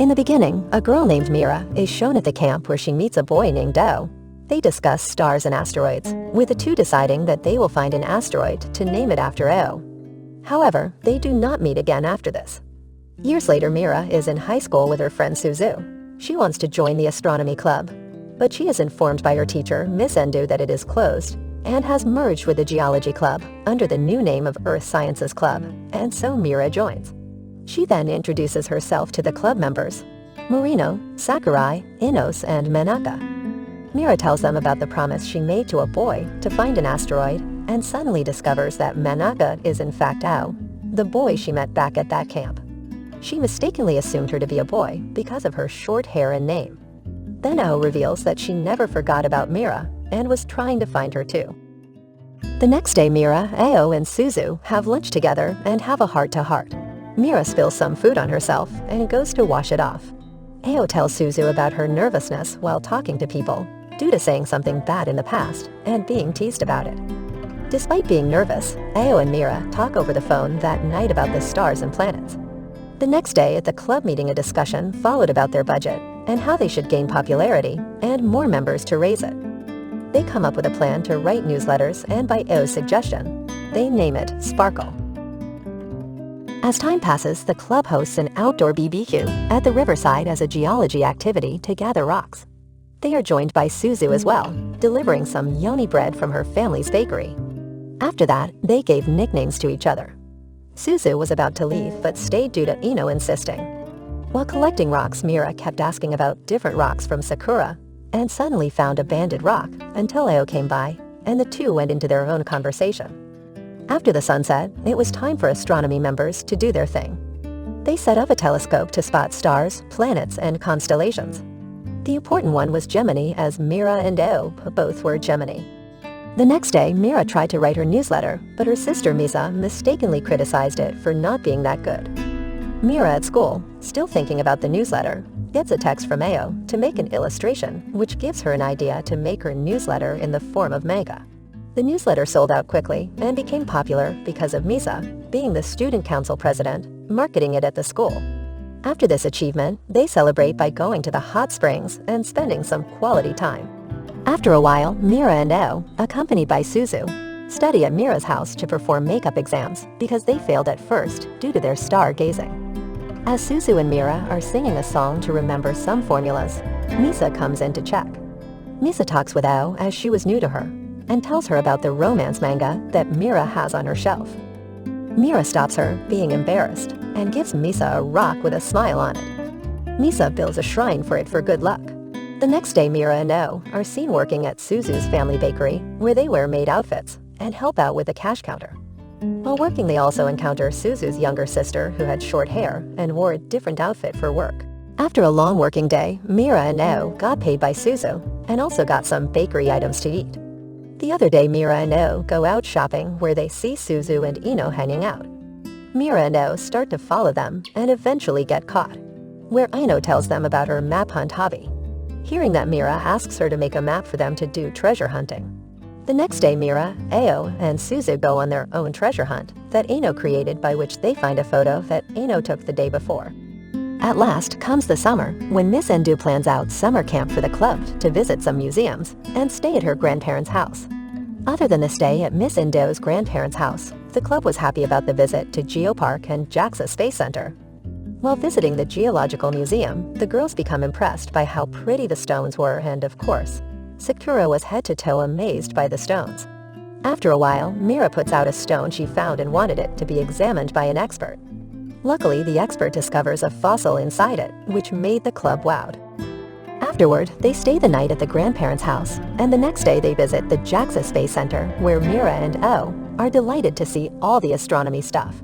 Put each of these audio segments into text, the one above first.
In the beginning, a girl named Mira is shown at the camp where she meets a boy named Ao. They discuss stars and asteroids, with the two deciding that they will find an asteroid to name it after Ao. However, they do not meet again after this. Years later, Mira is in high school with her friend Suzu. She wants to join the astronomy club, but she is informed by her teacher, Miss Endu, that it is closed and has merged with the geology club under the new name of Earth Sciences Club, and so Mira joins. She then introduces herself to the club members, Morino, Sakurai, Inos, and Manaka. Mira tells them about the promise she made to a boy to find an asteroid, and suddenly discovers that Manaka is in fact Ao, the boy she met back at that camp. She mistakenly assumed her to be a boy because of her short hair and name. Then Ao reveals that she never forgot about Mira and was trying to find her too. The next day, Mira, Ao, and Suzu have lunch together and have a heart-to-heart. Mira spills some food on herself and goes to wash it off. Ao tells Suzu about her nervousness while talking to people due to saying something bad in the past and being teased about it. Despite being nervous, Ao and Mira talk over the phone that night about the stars and planets. The next day at the club meeting, a discussion followed about their budget and how they should gain popularity and more members to raise it. They come up with a plan to write newsletters, and by Ao's suggestion, they name it Sparkle. As time passes, the club hosts an outdoor BBQ at the riverside as a geology activity to gather rocks. They are joined by Suzu as well, delivering some yoni bread from her family's bakery. After that, they gave nicknames to each other. Suzu was about to leave but stayed due to Ino insisting. While collecting rocks, Mira kept asking about different rocks from Sakura and suddenly found a banded rock until Ao came by, and the two went into their own conversation. After the sunset, it was time for astronomy members to do their thing. They set up a telescope to spot stars, planets, and constellations. The important one was Gemini, as Mira and Ao both were Gemini. The next day, Mira tried to write her newsletter, but her sister Misa mistakenly criticized it for not being that good. Mira at school, still thinking about the newsletter, gets a text from Ao to make an illustration which gives her an idea to make her newsletter in the form of manga. The newsletter sold out quickly and became popular because of Misa, being the student council president, marketing it at the school. After this achievement, they celebrate by going to the hot springs and spending some quality time. After a while, Mira and Ao, accompanied by Suzu, study at Mira's house to perform makeup exams because they failed at first due to their stargazing. As Suzu and Mira are singing a song to remember some formulas, Misa comes in to check. Misa talks with Ao as she was new to her and tells her about the romance manga that Mira has on her shelf. Mira stops her, being embarrassed, and gives Misa a rock with a smile on it. Misa builds a shrine for it for good luck. The next day, Mira and Ao are seen working at Suzu's family bakery, where they wear maid outfits and help out with the cash counter. While working, they also encounter Suzu's younger sister, who had short hair and wore a different outfit for work. After a long working day, Mira and Ao got paid by Suzu and also got some bakery items to eat. The other day, Mira and Ao go out shopping, where they see Suzu and Ino hanging out. Mira and Ao start to follow them and eventually get caught, where Ino tells them about her map hunt hobby. Hearing that, Mira asks her to make a map for them to do treasure hunting. The next day, Mira, Ao, and Suzu go on their own treasure hunt that Ino created, by which they find a photo that Ino took the day before. At last comes the summer, when Miss Endu plans out summer camp for the club to visit some museums and stay at her grandparents' house. Other than the stay at Miss Endu's grandparents' house, the club was happy about the visit to Geopark and JAXA Space Center. While visiting the Geological Museum, the girls become impressed by how pretty the stones were, and of course, Sakura was head to toe amazed by the stones. After a while, Mira puts out a stone she found and wanted it to be examined by an expert. Luckily, the expert discovers a fossil inside it, which made the club wowed. Afterward, they stay the night at the grandparents' house, and the next day they visit the JAXA Space Center, where Mira and Ao are delighted to see all the astronomy stuff.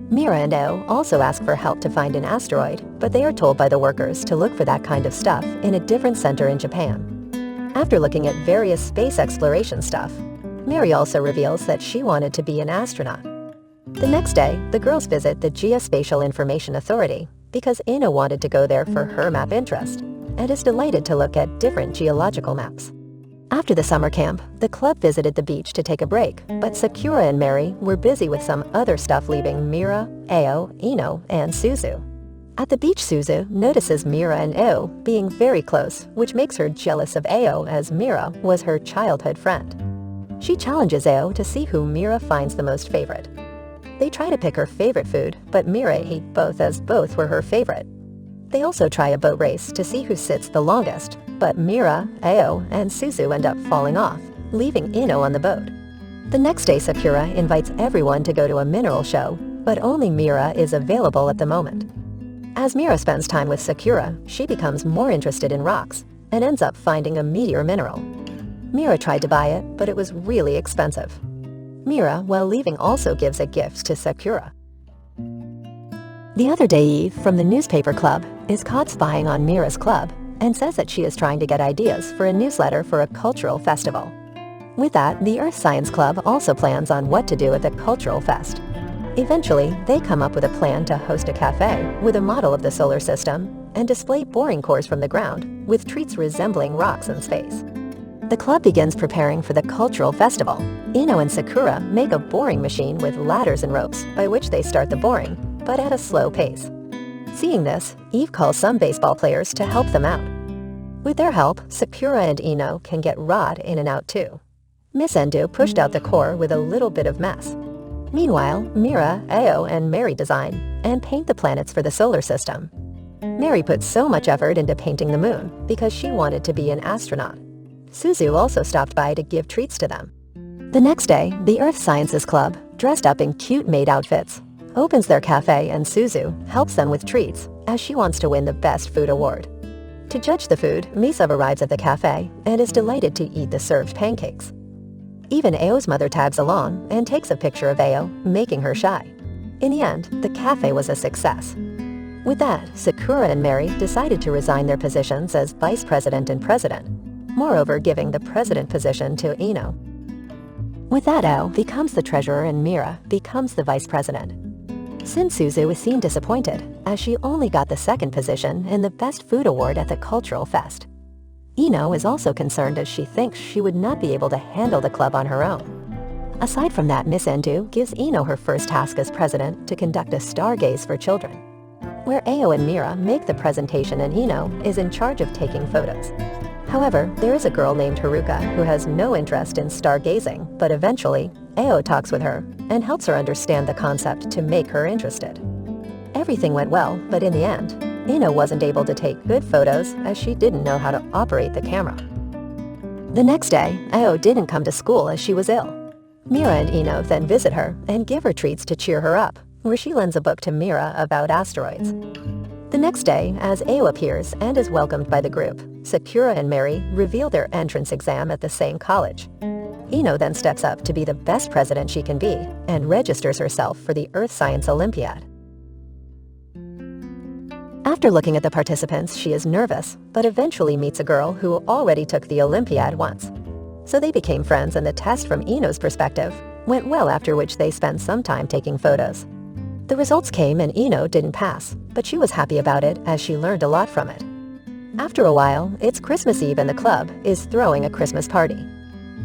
Mira and Ao also ask for help to find an asteroid, but they are told by the workers to look for that kind of stuff in a different center in Japan. After looking at various space exploration stuff, Mary also reveals that she wanted to be an astronaut. The next day, the girls visit the Geospatial Information Authority because Ina wanted to go there for her map interest and is delighted to look at different geological maps. After the summer camp, the club visited the beach to take a break, but Sakura and Mary were busy with some other stuff, leaving Mira, Ao, Ino, and Suzu. At the beach, Suzu notices Mira and Ao being very close, which makes her jealous of Ao as Mira was her childhood friend. She challenges Ao to see who Mira finds the most favorite. They try to pick her favorite food, but Mira ate both as both were her favorite. They also try a boat race to see who sits the longest, but Mira, Ao, and Suzu end up falling off, leaving Ino on the boat. The next day, Sakura invites everyone to go to a mineral show, but only Mira is available at the moment. As Mira spends time with Sakura, she becomes more interested in rocks and ends up finding a meteor mineral. Mira tried to buy it, but it was really expensive. Mira, while leaving, also gives a gift to Sakura. The other day, Eve from the newspaper club is caught spying on Mira's club and says that she is trying to get ideas for a newsletter for a cultural festival. With that, the Earth Science Club also plans on what to do at the cultural fest. Eventually, they come up with a plan to host a cafe with a model of the solar system and display boring cores from the ground with treats resembling rocks in space. The club begins preparing for the cultural festival. Ino and Sakura make a boring machine with ladders and ropes by which they start the boring, but at a slow pace. Seeing this, Eve calls some baseball players to help them out. With their help, Sakura and Ino can get Rod in and out too. Miss Endu pushed out the core with a little bit of mess. Meanwhile, Mira, Ao, and Mary design and paint the planets for the solar system. Mary put so much effort into painting the moon because she wanted to be an astronaut. Suzu also stopped by to give treats to them. The next day, the Earth Sciences Club, dressed up in cute maid outfits, opens their cafe and Suzu helps them with treats as she wants to win the Best Food Award. To judge the food, Misa arrives at the cafe and is delighted to eat the served pancakes. Even Ao's mother tags along and takes a picture of Ao, making her shy. In the end, the cafe was a success. With that, Sakura and Mary decided to resign their positions as vice president and president, moreover giving the president position to Ino. With that, Ao becomes the treasurer and Mira becomes the vice president. Sin Suzu was seen disappointed, as she only got the second position in the Best Food Award at the Cultural Fest. Ino is also concerned as she thinks she would not be able to handle the club on her own. Aside from that, Miss Endu gives Ino her first task as president to conduct a stargaze for children, where Ao and Mira make the presentation and Ino is in charge of taking photos. However, there is a girl named Haruka who has no interest in stargazing, but eventually, Ao talks with her and helps her understand the concept to make her interested. Everything went well, but in the end, Ino wasn't able to take good photos as she didn't know how to operate the camera. The next day, Ao didn't come to school as she was ill. Mira and Ino then visit her and give her treats to cheer her up, where she lends a book to Mira about asteroids. The next day, as Ao appears and is welcomed by the group, Sakura and Mary reveal their entrance exam at the same college. Ino then steps up to be the best president she can be and registers herself for the Earth Science Olympiad. After looking at the participants, she is nervous, but eventually meets a girl who already took the Olympiad once. So they became friends and the test from Ino's perspective went well, after which they spent some time taking photos. The results came and Ino didn't pass, but she was happy about it as she learned a lot from it. After a while, it's Christmas Eve and the club is throwing a Christmas party.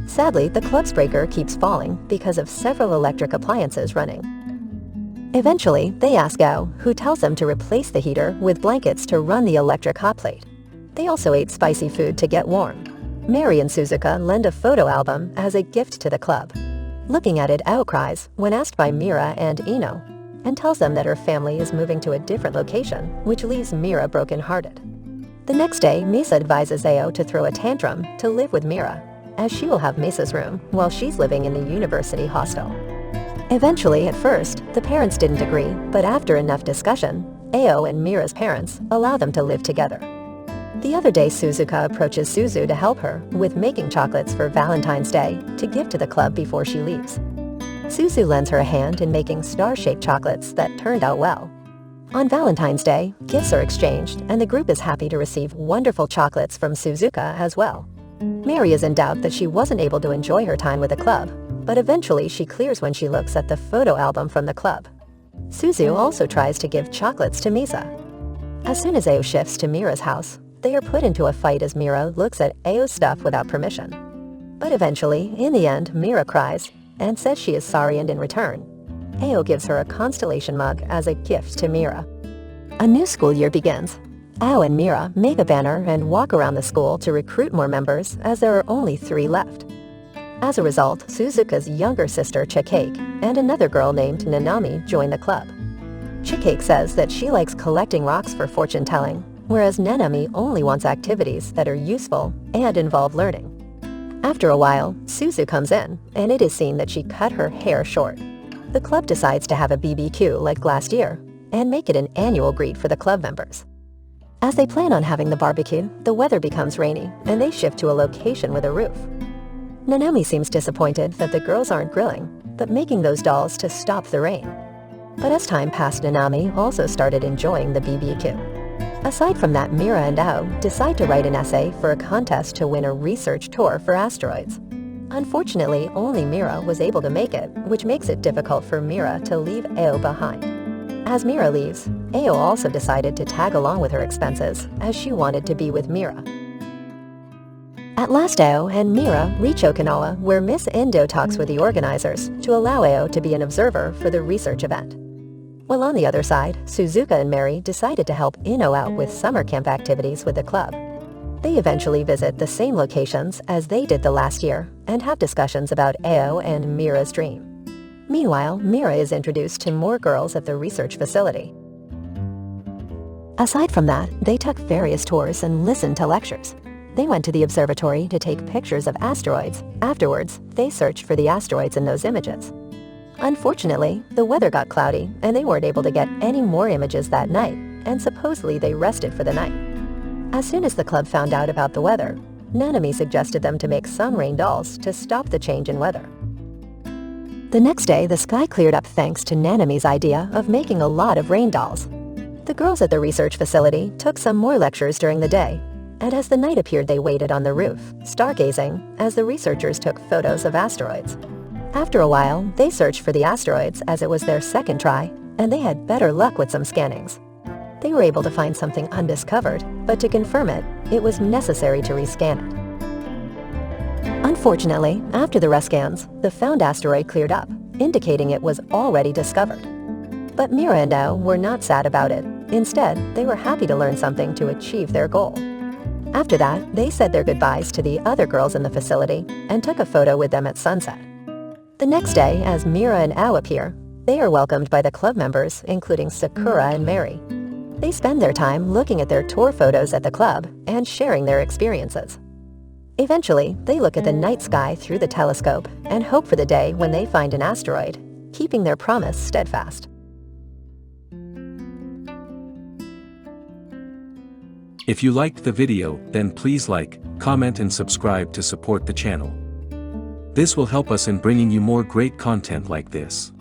Sadly, the club's breaker keeps falling because of several electric appliances running. Eventually, they ask Ao, who tells them to replace the heater with blankets to run the electric hot plate. They also ate spicy food to get warm. Mary and Suzuka lend a photo album as a gift to the club. Looking at it, Ao cries when asked by Mira and Ino, and tells them that her family is moving to a different location, which leaves Mira brokenhearted. The next day, Misa advises Ao to throw a tantrum to live with Mira, as she will have Misa's room while she's living in the university hostel. Eventually, at first, the parents didn't agree, but after enough discussion, Ao and Mira's parents allow them to live together. The other day, Suzuka approaches Suzu to help her with making chocolates for Valentine's Day to give to the club before she leaves. Suzu lends her a hand in making star-shaped chocolates that turned out well. On Valentine's Day, gifts are exchanged, and the group is happy to receive wonderful chocolates from Suzuka as well. Mary is in doubt that she wasn't able to enjoy her time with the club, but eventually she clears when she looks at the photo album from the club. Suzu also tries to give chocolates to Misa. As soon as Ao shifts to Mira's house, they are put into a fight as Mira looks at Ao's stuff without permission. But eventually, in the end, Mira cries and says she is sorry, and in return, Ao gives her a constellation mug as a gift to Mira. A new school year begins. Ao and Mira make a banner and walk around the school to recruit more members as there are only 3 left. As a result, Suzuka's younger sister Chikake and another girl named Nanami join the club. Chikake says that she likes collecting rocks for fortune-telling, whereas Nanami only wants activities that are useful and involve learning. After a while, Suzu comes in, and it is seen that she cut her hair short. The club decides to have a BBQ like last year, and make it an annual greet for the club members. As they plan on having the barbecue, the weather becomes rainy, and they shift to a location with a roof. Nanami seems disappointed that the girls aren't grilling, but making those dolls to stop the rain. But as time passed, Nanami also started enjoying the BBQ. Aside from that, Mira and Ao decide to write an essay for a contest to win a research tour for asteroids. Unfortunately, only Mira was able to make it, which makes it difficult for Mira to leave Ao behind. As Mira leaves, Ao also decided to tag along with her expenses, as she wanted to be with Mira. At last, Ao and Mira reach Okinawa, where Miss Indo talks with the organizers to allow Ao to be an observer for the research event. While on the other side, Suzuka and Mary decided to help Ino out with summer camp activities with the club. They eventually visit the same locations as they did the last year and have discussions about Ao and Mira's dream. Meanwhile, Mira is introduced to more girls at the research facility. Aside from that, they took various tours and listened to lectures. They went to the observatory to take pictures of asteroids. Afterwards, they searched for the asteroids in those images. Unfortunately, the weather got cloudy and they weren't able to get any more images that night, and supposedly they rested for the night. As soon as the club found out about the weather, Nanami suggested them to make sun rain dolls to stop the change in weather. The next day, the sky cleared up thanks to Nanami's idea of making a lot of rain dolls. The girls at the research facility took some more lectures during the day, and as the night appeared, they waited on the roof, stargazing, as the researchers took photos of asteroids. After a while, they searched for the asteroids as it was their second try, and they had better luck with some scannings. They were able to find something undiscovered, but to confirm it, it was necessary to rescan it. Unfortunately, after the rescans, the found asteroid cleared up, indicating it was already discovered. But Mira and Ao were not sad about it. Instead, they were happy to learn something to achieve their goal. After that, they said their goodbyes to the other girls in the facility and took a photo with them at sunset. The next day, as Mira and Ao appear, they are welcomed by the club members, including Sakura and Mary. They spend their time looking at their tour photos at the club and sharing their experiences. Eventually, they look at the night sky through the telescope and hope for the day when they find an asteroid, keeping their promise steadfast. If you liked the video, then please like, comment and subscribe to support the channel. This will help us in bringing you more great content like this.